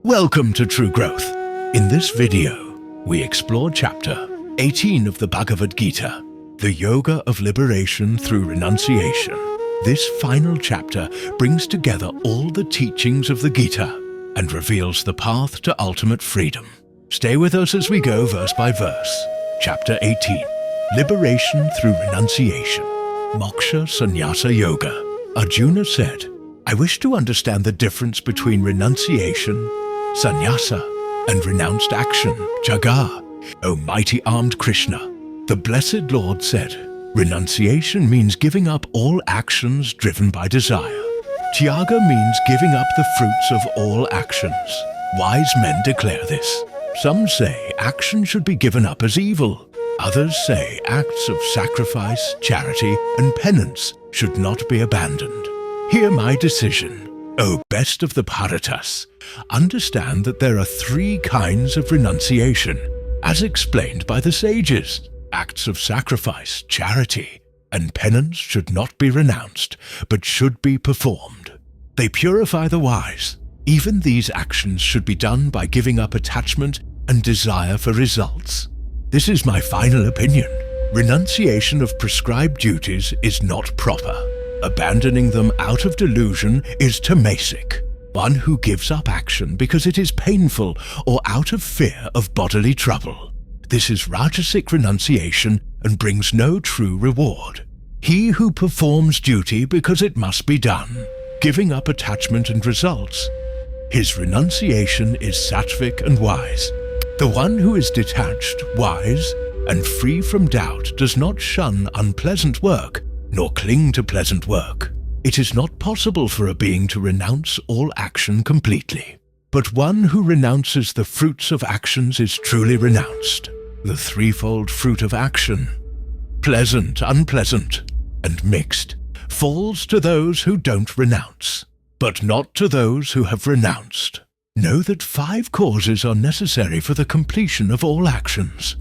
Welcome to True Growth. In this video, we explore chapter 18 of the Bhagavad Gita, the Yoga of Liberation through Renunciation. This final chapter brings together all the teachings of the Gita and reveals the path to ultimate freedom. Stay with us as we go verse by verse. Chapter 18, Liberation through Renunciation. Moksha Sannyāsa Yoga. Arjuna said, I wish to understand the difference between renunciation, sannyasa, and renounced action, jaga. O mighty armed Krishna, the blessed Lord said, renunciation means giving up all actions driven by desire. Tyaga means giving up the fruits of all actions. Wise men declare this. Some say action should be given up as evil. Others say acts of sacrifice, charity, and penance should not be abandoned. Hear my decision. O best of the Bharatas, understand that there are three kinds of renunciation, as explained by the sages. Acts of sacrifice, charity, and penance should not be renounced, but should be performed. They purify the wise. Even these actions should be done by giving up attachment and desire for results. This is my final opinion. Renunciation of prescribed duties is not proper. Abandoning them out of delusion is tamasic, one who gives up action because it is painful or out of fear of bodily trouble. This is rajasic renunciation and brings no true reward. He who performs duty because it must be done, giving up attachment and results, his renunciation is sattvic and wise. The one who is detached, wise, and free from doubt does not shun unpleasant work, nor cling to pleasant work. It is not possible for a being to renounce all action completely. But one who renounces the fruits of actions is truly renounced. The threefold fruit of action, pleasant, unpleasant, and mixed, falls to those who don't renounce, but not to those who have renounced. Know that 5 causes are necessary for the completion of all actions.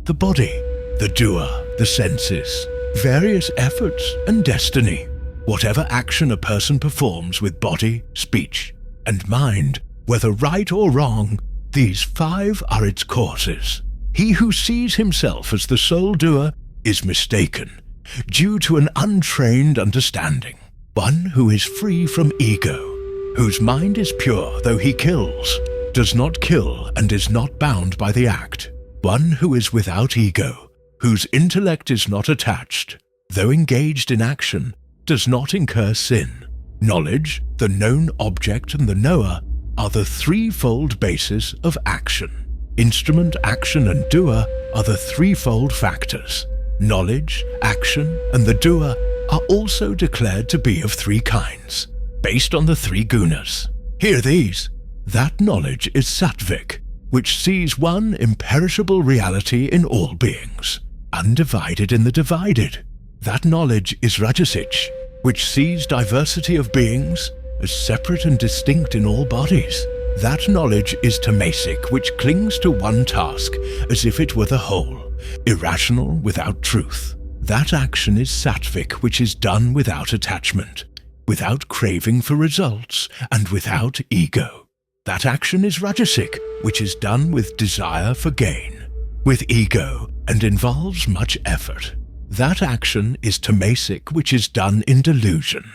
The body, the doer, the senses, various efforts, and destiny. Whatever action a person performs with body, speech, and mind, whether right or wrong, these 5 are its causes. He who sees himself as the sole doer is mistaken, due to an untrained understanding. One who is free from ego, whose mind is pure though he kills, does not kill and is not bound by the act. One who is without ego, whose intellect is not attached, though engaged in action, does not incur sin. Knowledge, the known object, and the knower are the threefold basis of action. Instrument, action, and doer are the threefold factors. Knowledge, action, and the doer are also declared to be of 3 kinds, based on the 3 gunas. Hear these. That knowledge is sattvic, which sees one imperishable reality in all beings, undivided in the divided. That knowledge is rajasic, which sees diversity of beings as separate and distinct in all bodies. That knowledge is tamasic, which clings to one task as if it were the whole, irrational without truth. That action is sattvic, which is done without attachment, without craving for results, and without ego. That action is rajasic, which is done with desire for gain, with ego, and involves much effort. That action is tamasic, which is done in delusion,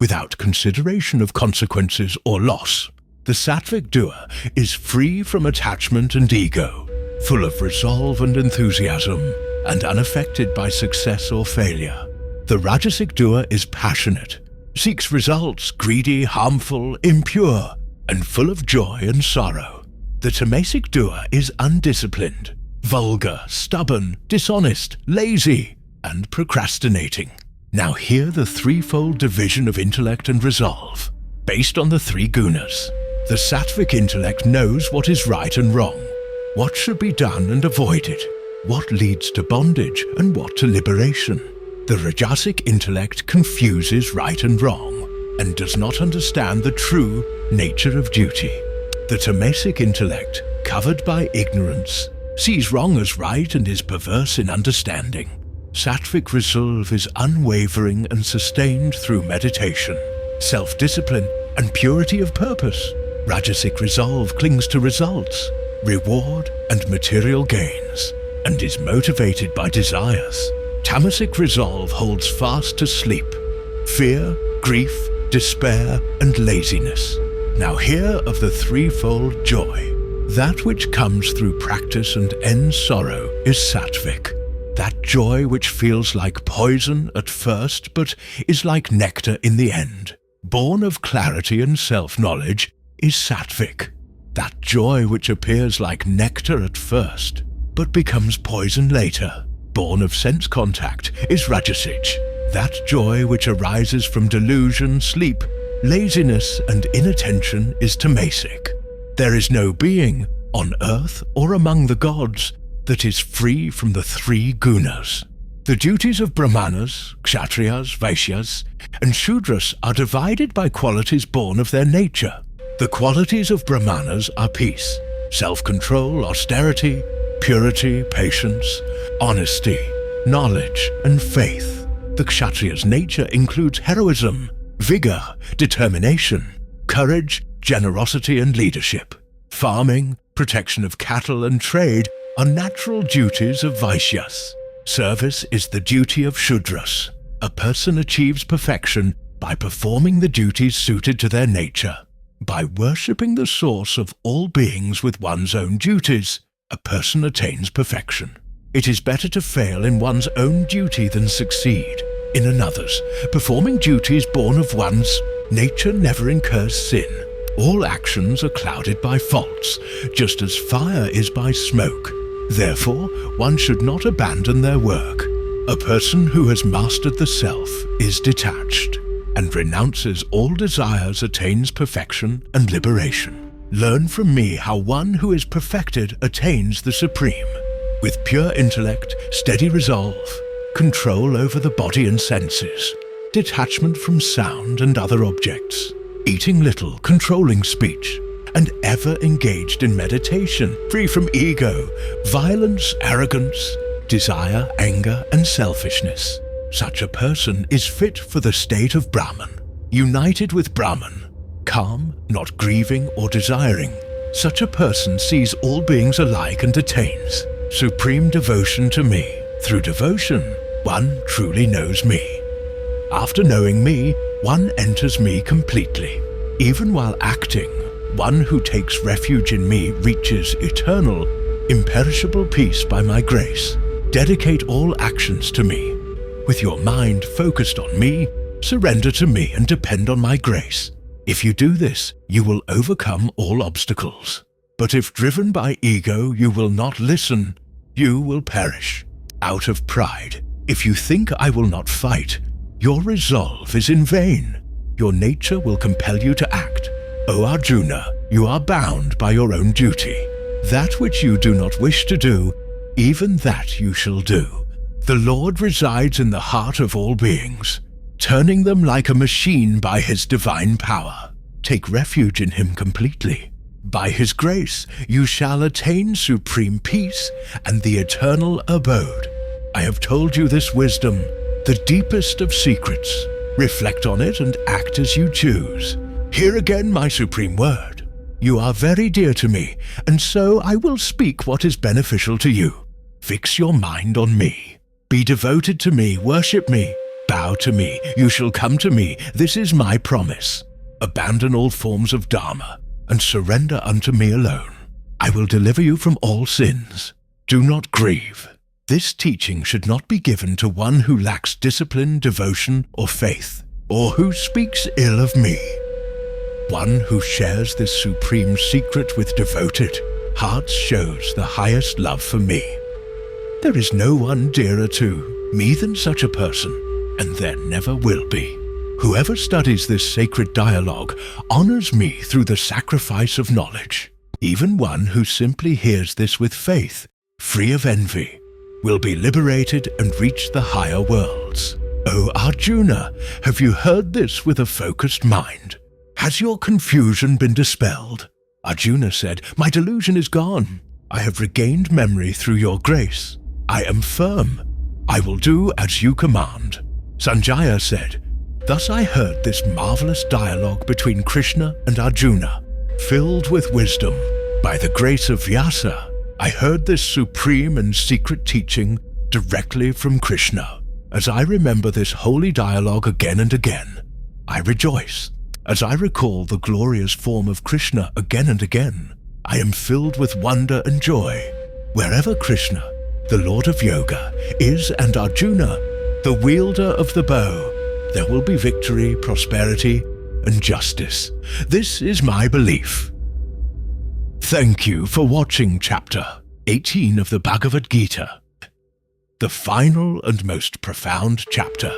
without consideration of consequences or loss. The sattvic doer is free from attachment and ego, full of resolve and enthusiasm, and unaffected by success or failure. The rajasic doer is passionate, seeks results, greedy, harmful, impure, and full of joy and sorrow. The tamasic doer is undisciplined, vulgar, stubborn, dishonest, lazy, and procrastinating. Now hear the threefold division of intellect and resolve, based on the 3 gunas. The sattvic intellect knows what is right and wrong, what should be done and avoided, what leads to bondage and what to liberation. The rajasic intellect confuses right and wrong, and does not understand the true nature of duty. The tamasic intellect, covered by ignorance, sees wrong as right and is perverse in understanding. Sattvic resolve is unwavering and sustained through meditation, self-discipline, and purity of purpose. Rajasic resolve clings to results, reward and material gains, and is motivated by desires. Tamasic resolve holds fast to sleep, fear, grief, despair, and laziness. Now hear of the threefold joy. That which comes through practice and ends sorrow is sattvic. That joy which feels like poison at first but is like nectar in the end, born of clarity and self-knowledge, is sattvic. That joy which appears like nectar at first but becomes poison later, born of sense contact, is rajasic. That joy which arises from delusion, sleep, laziness, and inattention is tamasic. There is no being, on earth or among the gods, that is free from the three gunas. The duties of Brahmanas, Kshatriyas, Vaishyas, and Shudras are divided by qualities born of their nature. The qualities of Brahmanas are peace, self-control, austerity, purity, patience, honesty, knowledge, and faith. The Kshatriya's nature includes heroism, vigor, determination, courage, generosity, and leadership. Farming, protection of cattle, and trade are natural duties of Vaishyas. Service is the duty of Shudras. A person achieves perfection by performing the duties suited to their nature. By worshipping the source of all beings with one's own duties, a person attains perfection. It is better to fail in one's own duty than succeed in another's. Performing duties born of one's nature never incurs sin. All actions are clouded by faults, just as fire is by smoke. Therefore, one should not abandon their work. A person who has mastered the self is detached, and renounces all desires attains perfection and liberation. Learn from me how one who is perfected attains the supreme. With pure intellect, steady resolve, control over the body and senses, detachment from sound and other objects, eating little, controlling speech, and ever engaged in meditation, free from ego, violence, arrogance, desire, anger, and selfishness. Such a person is fit for the state of Brahman, united with Brahman, calm, not grieving or desiring. Such a person sees all beings alike and attains supreme devotion to me. Through devotion, one truly knows me. After knowing me, one enters me completely. Even while acting, one who takes refuge in me reaches eternal, imperishable peace by my grace. Dedicate all actions to me. With your mind focused on me, surrender to me and depend on my grace. If you do this, you will overcome all obstacles. But if driven by ego, you will not listen, you will perish. Out of pride, if you think I will not fight, your resolve is in vain. Your nature will compel you to act. O Arjuna, you are bound by your own duty. That which you do not wish to do, even that you shall do. The Lord resides in the heart of all beings, turning them like a machine by His divine power. Take refuge in Him completely. By His grace, you shall attain supreme peace and the eternal abode. I have told you this wisdom, the deepest of secrets. Reflect on it and act as you choose. Hear again my supreme word. You are very dear to me, and so I will speak what is beneficial to you. Fix your mind on me. Be devoted to me, worship me, bow to me, you shall come to me, this is my promise. Abandon all forms of dharma, and surrender unto me alone. I will deliver you from all sins. Do not grieve. This teaching should not be given to one who lacks discipline, devotion, or faith, or who speaks ill of me. One who shares this supreme secret with devoted hearts shows the highest love for me. There is no one dearer to me than such a person, and there never will be. Whoever studies this sacred dialogue honors me through the sacrifice of knowledge. Even one who simply hears this with faith, free of envy, will be liberated and reach the higher worlds. O Arjuna, have you heard this with a focused mind? Has your confusion been dispelled? Arjuna said, my delusion is gone. I have regained memory through your grace. I am firm. I will do as you command. Sanjaya said, thus I heard this marvelous dialogue between Krishna and Arjuna. Filled with wisdom, by the grace of Vyasa, I heard this supreme and secret teaching directly from Krishna. As I remember this holy dialogue again and again, I rejoice. As I recall the glorious form of Krishna again and again, I am filled with wonder and joy. Wherever Krishna, the Lord of Yoga, is and Arjuna, the wielder of the bow, there will be victory, prosperity, and justice. This is my belief. Thank you for watching Chapter 18 of the Bhagavad Gita, the final and most profound chapter.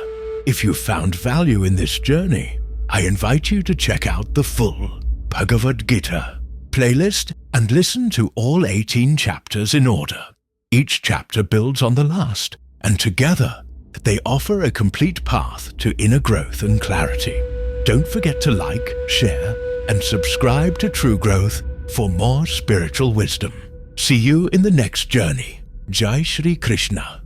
If you found value in this journey, I invite you to check out the full Bhagavad Gita playlist and listen to all 18 chapters in order. Each chapter builds on the last, and together they offer a complete path to inner growth and clarity. Don't forget to like, share, and subscribe to True Growth for more spiritual wisdom. See you in the next journey. Jai Shri Krishna.